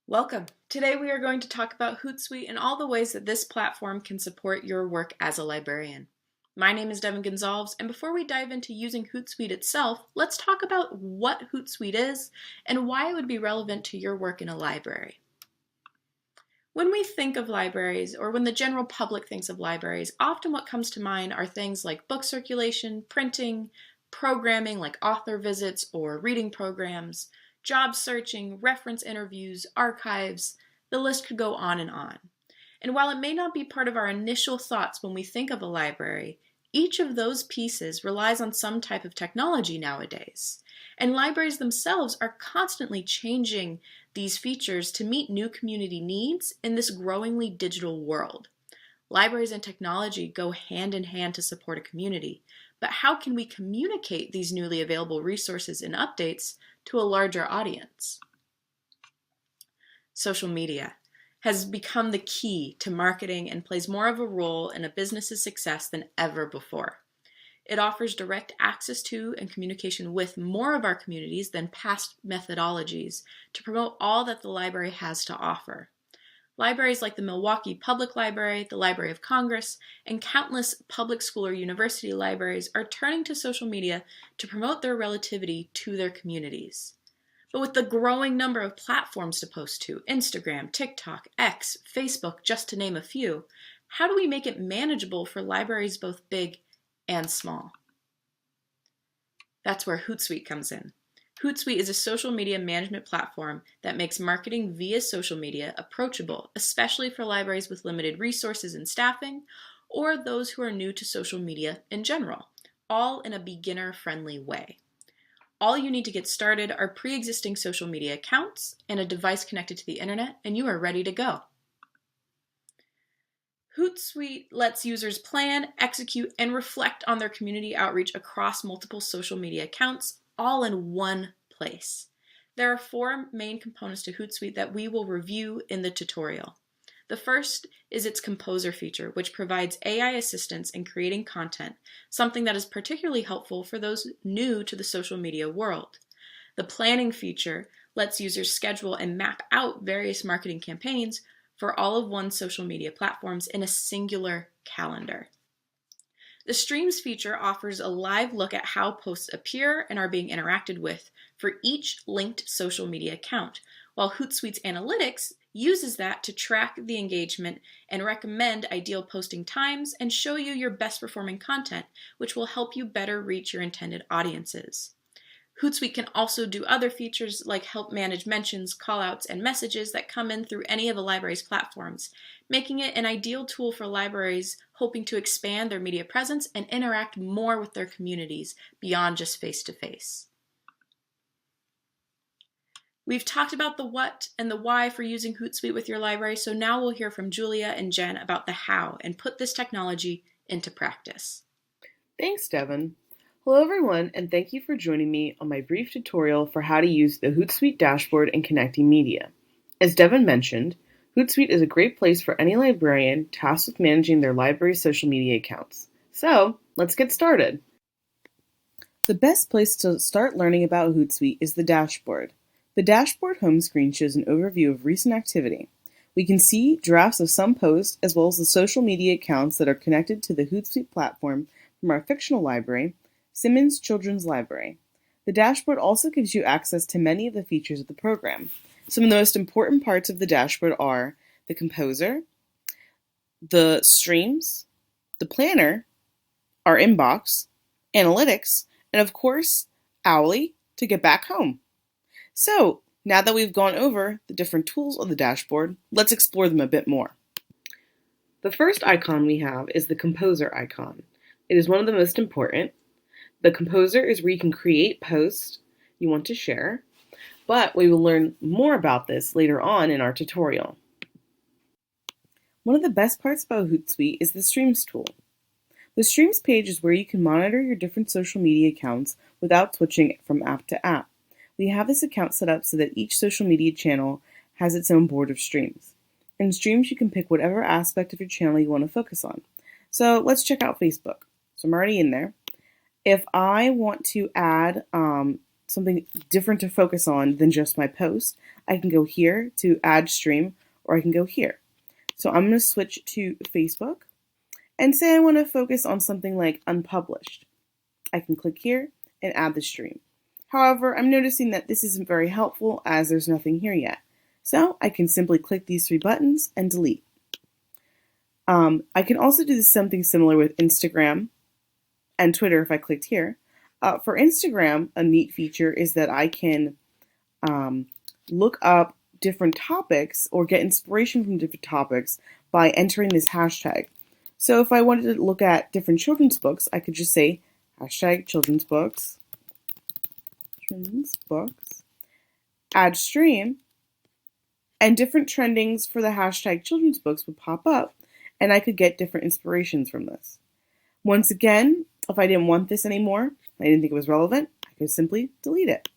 Welcome. Today we are going to talk about Hootsuite and all the ways that this platform can support your work as a librarian. My name is Devin Gonzalez, and before we dive into using Hootsuite itself, let's talk about what Hootsuite is and why it would be relevant to your work in a library. When we think of libraries, or when the general public thinks of libraries, often what comes to mind are things like book circulation, printing, programming like author visits or reading programs, job searching, reference interviews, archives. The list could go on and on. And while it may not be part of our initial thoughts when we think of a library, each of those pieces relies on some type of technology nowadays. And libraries themselves are constantly changing these features to meet new community needs in this growingly digital world. Libraries and technology go hand in hand to support a community, but how can we communicate these newly available resources and updates to a larger audience? Social media has become the key to marketing and plays more of a role in a business's success than ever before. It offers direct access to and communication with more of our communities than past methodologies to promote all that the library has to offer. Libraries like the Milwaukee Public Library, the Library of Congress, and countless public school or university libraries are turning to social media to promote their relativity to their communities. But with the growing number of platforms to post to, Instagram, TikTok, X, Facebook, just to name a few, how do we make it manageable for libraries both big and small? That's where Hootsuite comes in. Hootsuite is a social media management platform that makes marketing via social media approachable, especially for libraries with limited resources and staffing, or those who are new to social media in general, all in a beginner-friendly way. All you need to get started are pre-existing social media accounts and a device connected to the internet, and you are ready to go. Hootsuite lets users plan, execute, and reflect on their community outreach across multiple social media accounts, all in one place. There are four main components to Hootsuite that we will review in the tutorial. The first is its Composer feature, which provides AI assistance in creating content, something that is particularly helpful for those new to the social media world. The Planning feature lets users schedule and map out various marketing campaigns for all of one's social media platforms in a singular calendar. The Streams feature offers a live look at how posts appear and are being interacted with for each linked social media account, while Hootsuite's Analytics uses that to track the engagement and recommend ideal posting times and show you your best performing content, which will help you better reach your intended audiences. Hootsuite can also do other features like help manage mentions, callouts, and messages that come in through any of a library's platforms, making it an ideal tool for libraries hoping to expand their media presence and interact more with their communities beyond just face-to-face. We've talked about the what and the why for using Hootsuite with your library, so now we'll hear from Julia and Jen about the how and put this technology into practice. Thanks, Devin. Hello everyone, and thank you for joining me on my brief tutorial for how to use the Hootsuite dashboard and connecting media. As Devin mentioned, Hootsuite is a great place for any librarian tasked with managing their library's social media accounts. So, let's get started. The best place to start learning about Hootsuite is the dashboard. The dashboard home screen shows an overview of recent activity. We can see drafts of some posts as well as the social media accounts that are connected to the Hootsuite platform from our fictional library, Simmons Children's Library. The dashboard also gives you access to many of the features of the program. Some of the most important parts of the dashboard are the Composer, the Streams, the Planner, our Inbox, Analytics, and of course, Owly to get back home. So, now that we've gone over the different tools on the dashboard, let's explore them a bit more. The first icon we have is the Composer icon. It is one of the most important. The Composer is where you can create posts you want to share, but we will learn more about this later on in our tutorial. One of the best parts about Hootsuite is the Streams tool. The Streams page is where you can monitor your different social media accounts without switching from app to app. We have this account set up so that each social media channel has its own board of streams. In Streams, you can pick whatever aspect of your channel you want to focus on. So let's check out Facebook. So I'm already in there. If I want to add something different to focus on than just my post, I can go here to add stream, or I can go here. So I'm going to switch to Facebook and say I want to focus on something like unpublished. I can click here and add the stream. However, I'm noticing that this isn't very helpful as there's nothing here yet. So I can simply click these 3 buttons and delete. I can also do something similar with Instagram and Twitter if I clicked here. For Instagram, a neat feature is that I can look up different topics or get inspiration from different topics by entering this hashtag. So if I wanted to look at different children's books, I could just say hashtag children's books, add stream, and different trendings for the hashtag children's books would pop up, and I could get different inspirations from this. Once again, if I didn't want this anymore, I didn't think it was relevant, I could simply delete it.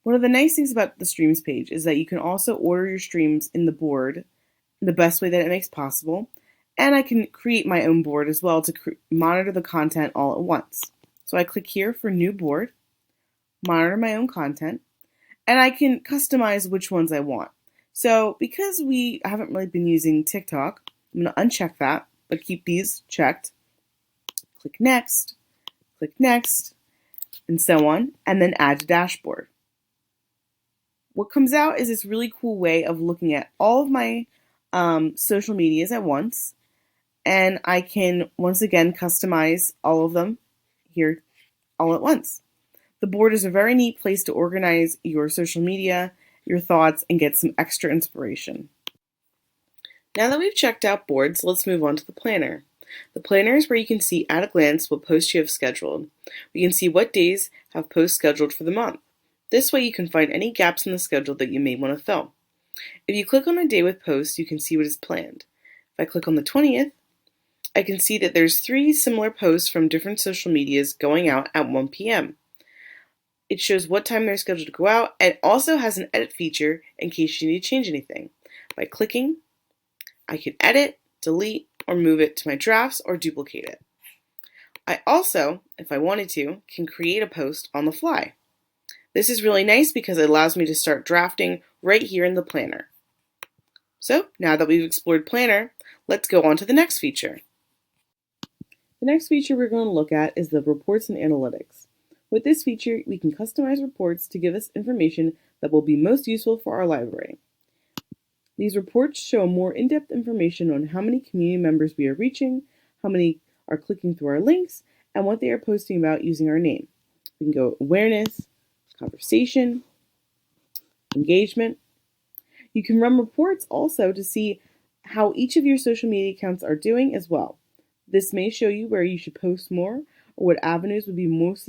One of the nice things about the streams page is that you can also order your streams in the board the best way that it makes possible, and I can create my own board as well to monitor the content all at once. So I click here for new board, monitor my own content, and I can customize which ones I want. So because we haven't really been using TikTok, I'm going to uncheck that, but keep these checked. Click next, and so on, and then add to dashboard. What comes out is this really cool way of looking at all of my social medias at once, and I can once again customize all of them here all at once. The board is a very neat place to organize your social media, your thoughts, and get some extra inspiration. Now that we've checked out boards, let's move on to the planner. The planner is where you can see at a glance what posts you have scheduled. We can see what days have posts scheduled for the month. This way you can find any gaps in the schedule that you may want to fill. If you click on a day with posts, you can see what is planned. If I click on the 20th, I can see that there's 3 similar posts from different social medias going out at 1 p.m. It shows what time they're scheduled to go out and also has an edit feature in case you need to change anything. By clicking, I can edit, delete, or move it to my drafts or duplicate it. I also, if I wanted to, can create a post on the fly. This is really nice because it allows me to start drafting right here in the planner. So now that we've explored Planner, let's go on to the next feature. The next feature we're going to look at is the Reports and Analytics. With this feature, we can customize reports to give us information that will be most useful for our library. These reports show more in-depth information on how many community members we are reaching, how many are clicking through our links, and what they are posting about using our name. We can go awareness, conversation, engagement. You can run reports also to see how each of your social media accounts are doing as well. This may show you where you should post more or what avenues would be most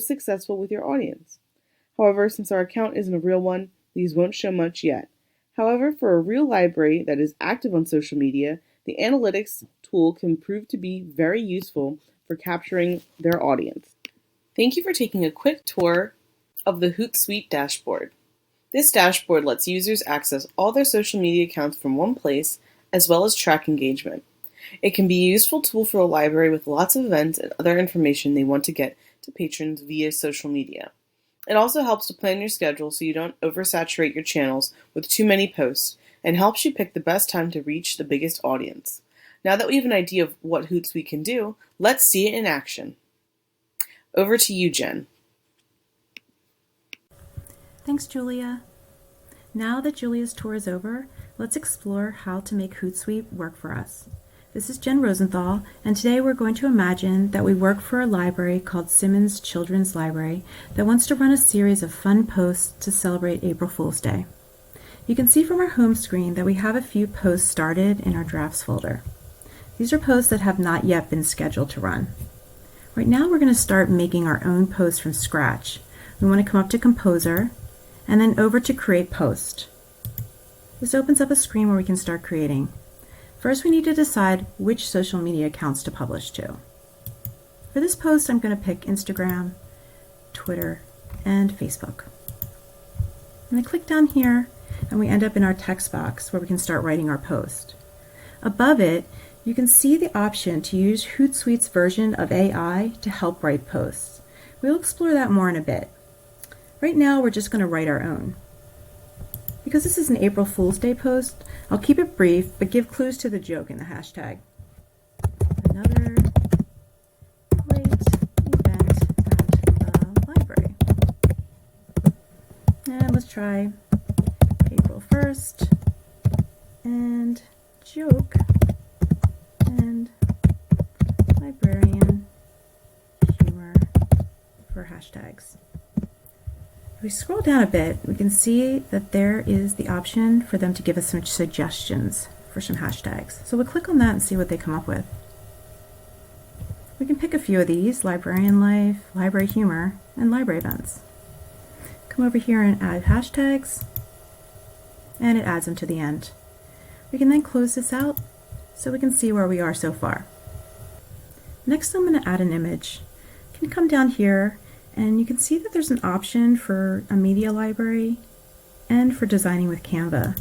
successful with your audience. However, since our account isn't a real one, these won't show much yet. However, for a real library that is active on social media, the analytics tool can prove to be very useful for capturing their audience. Thank you for taking a quick tour of the Hootsuite dashboard. This dashboard lets users access all their social media accounts from one place, as well as track engagement. It can be a useful tool for a library with lots of events and other information they want to get to patrons via social media. It also helps to plan your schedule so you don't oversaturate your channels with too many posts, and helps you pick the best time to reach the biggest audience. Now that we have an idea of what Hootsuite can do, let's see it in action. Over to you, Jen. Thanks, Julia. Now that Julia's tour is over, let's explore how to make Hootsuite work for us. This is Jen Rosenthal, and today we're going to imagine that we work for a library called Simmons Children's Library that wants to run a series of fun posts to celebrate April Fool's Day. You can see from our home screen that we have a few posts started in our drafts folder. These are posts that have not yet been scheduled to run. Right now we're going to start making our own posts from scratch. We want to come up to Composer and then over to Create Post. This opens up a screen where we can start creating. First, we need to decide which social media accounts to publish to. For this post, I'm going to pick Instagram, Twitter, and Facebook. I'm going to click down here, and we end up in our text box where we can start writing our post. Above it, you can see the option to use Hootsuite's version of AI to help write posts. We'll explore that more in a bit. Right now, we're just going to write our own. Because this is an April Fool's Day post, I'll keep it brief, but give clues to the joke in the hashtag. Another late event at the library. And let's try April 1st, and joke, and librarian humor for hashtags. If we scroll down a bit, we can see that there is the option for them to give us some suggestions for some hashtags. So we'll click on that and see what they come up with. We can pick a few of these: librarian life, library humor, and library events. Come over here and add hashtags, and it adds them to the end. We can then close this out so we can see where we are so far. Next, I'm going to add an image. You can come down here and you can see that there's an option for a media library and for designing with Canva.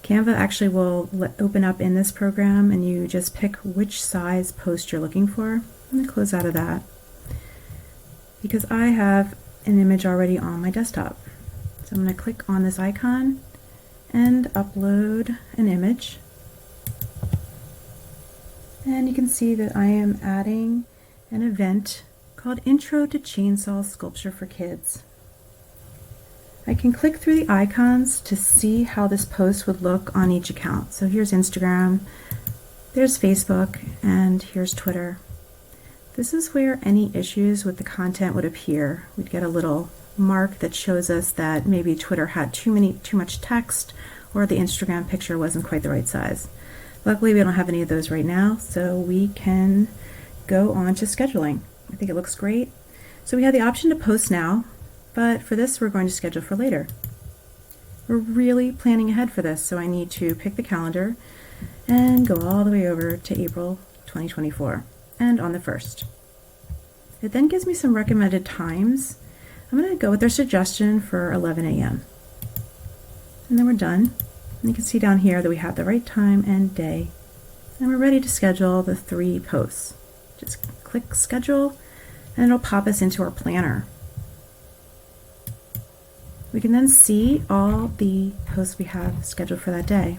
Canva actually will open up in this program, and you just pick which size post you're looking for. I'm going to close out of that because I have an image already on my desktop. So I'm going to click on this icon and upload an image. And you can see that I am adding an event called Intro to Chainsaw Sculpture for Kids. I can click through the icons to see how this post would look on each account. So here's Instagram, there's Facebook, and here's Twitter. This is where any issues with the content would appear. We'd get a little mark that shows us that maybe Twitter had too much text, or the Instagram picture wasn't quite the right size. Luckily, we don't have any of those right now, so we can go on to scheduling. I think it looks great. So we have the option to post now, but for this, we're going to schedule for later. We're really planning ahead for this, so I need to pick the calendar and go all the way over to April 2024 and on the 1st. It then gives me some recommended times. I'm going to go with their suggestion for 11 a.m. And then we're done. And you can see down here that we have the right time and day. And we're ready to schedule the 3 posts. Just click schedule and it'll pop us into our planner. We can then see all the posts we have scheduled for that day.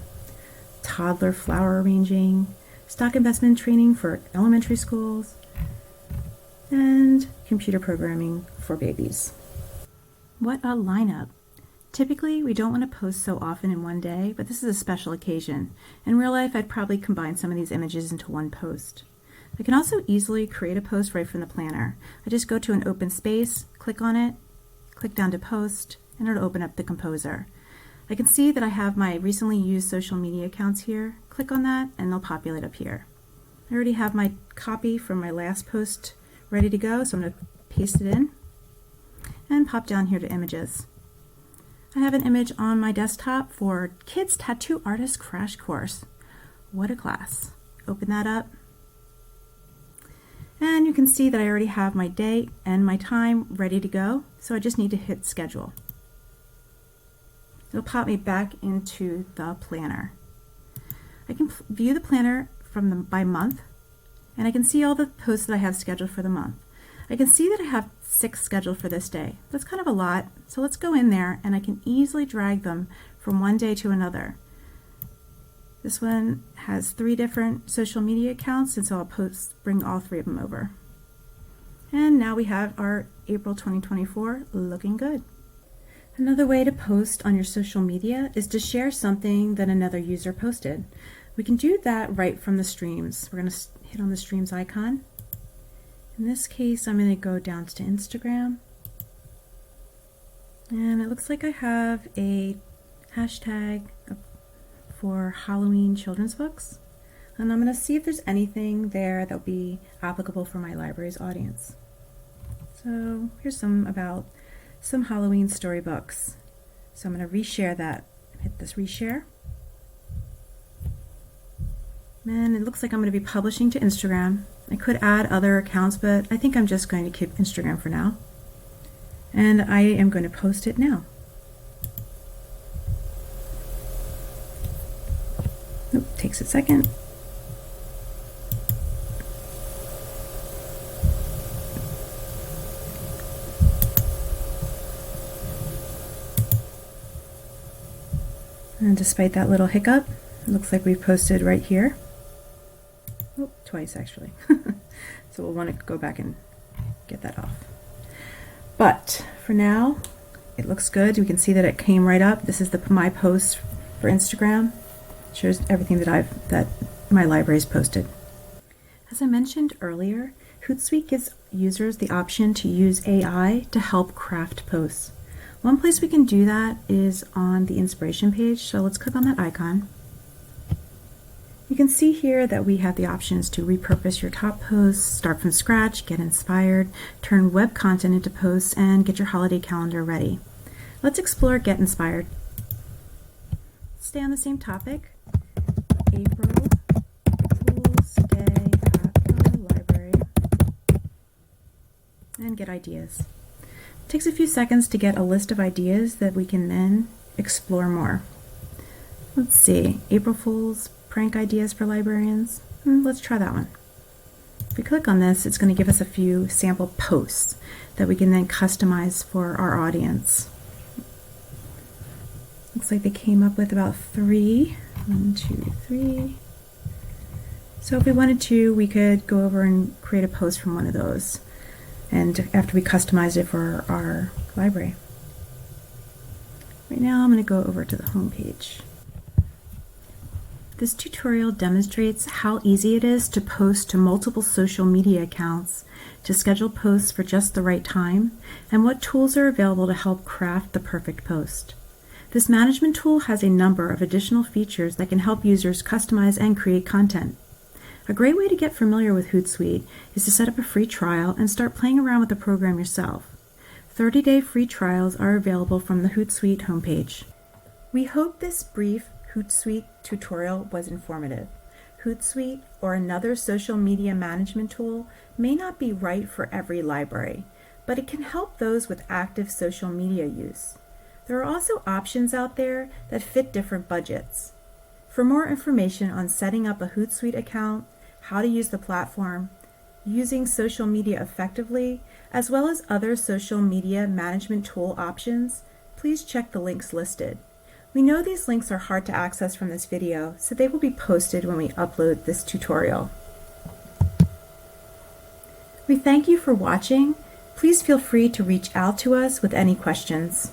Toddler flower arranging, stock investment training for elementary schools, and computer programming for babies. What a lineup! Typically, we don't want to post so often in one day, but this is a special occasion. In real life, I'd probably combine some of these images into one post. I can also easily create a post right from the planner. I just go to an open space, click on it, click down to post, and it'll open up the composer. I can see that I have my recently used social media accounts here. Click on that and they'll populate up here. I already have my copy from my last post ready to go, so I'm going to paste it in and pop down here to images. I have an image on my desktop for Kids Tattoo Artist Crash Course. What a class. Open that up. And you can see that I already have my date and my time ready to go, so I just need to hit schedule. It'll pop me back into the planner. I can view the planner by month, and I can see all the posts that I have scheduled for the month. I can see that I have 6 scheduled for this day. That's kind of a lot, so let's go in there and I can easily drag them from one day to another. This one has 3 different social media accounts, and so I'll bring all 3 of them over. And now we have our April 2024 looking good. Another way to post on your social media is to share something that another user posted. We can do that right from the streams. We're going to hit on the streams icon. In this case, I'm going to go down to Instagram. And it looks like I have a hashtag for Halloween children's books. And I'm going to see if there's anything there that will be applicable for my library's audience. So here's some about some Halloween storybooks. So I'm going to reshare that. Hit this reshare. And it looks like I'm going to be publishing to Instagram. I could add other accounts, but I think I'm just going to keep Instagram for now. And I am going to post it now. Nope, takes a second. And despite that little hiccup, it looks like we've posted right here. Oh, twice actually. So we'll want to go back and get that off. But for now, it looks good. We can see that it came right up. This is my post for Instagram. It shows everything that my library's posted. As I mentioned earlier, Hootsuite gives users the option to use AI to help craft posts. One place we can do that is on the inspiration page, so let's click on that icon. You can see here that we have the options to repurpose your top posts, start from scratch, get inspired, turn web content into posts, and get your holiday calendar ready. Let's explore Get Inspired. Stay on the same topic. April Fool's Day at the library. And get ideas. It takes a few seconds to get a list of ideas that we can then explore more. Let's see, April Fool's prank ideas for librarians. Let's try that one. If we click on this, it's going to give us a few sample posts that we can then customize for our audience. Looks like they came up with about 3. 1, 2, 3. So if we wanted to, we could go over and create a post from one of those, and after we customize it for our library. Right now I'm going to go over to the home page. This tutorial demonstrates how easy it is to post to multiple social media accounts, to schedule posts for just the right time, and what tools are available to help craft the perfect post. This management tool has a number of additional features that can help users customize and create content. A great way to get familiar with Hootsuite is to set up a free trial and start playing around with the program yourself. 30-day free trials are available from the Hootsuite homepage. We hope this brief Hootsuite tutorial was informative. Hootsuite, or another social media management tool, may not be right for every library, but it can help those with active social media use. There are also options out there that fit different budgets. For more information on setting up a Hootsuite account, how to use the platform, using social media effectively, as well as other social media management tool options, please check the links listed. We know these links are hard to access from this video, so they will be posted when we upload this tutorial. We thank you for watching. Please feel free to reach out to us with any questions.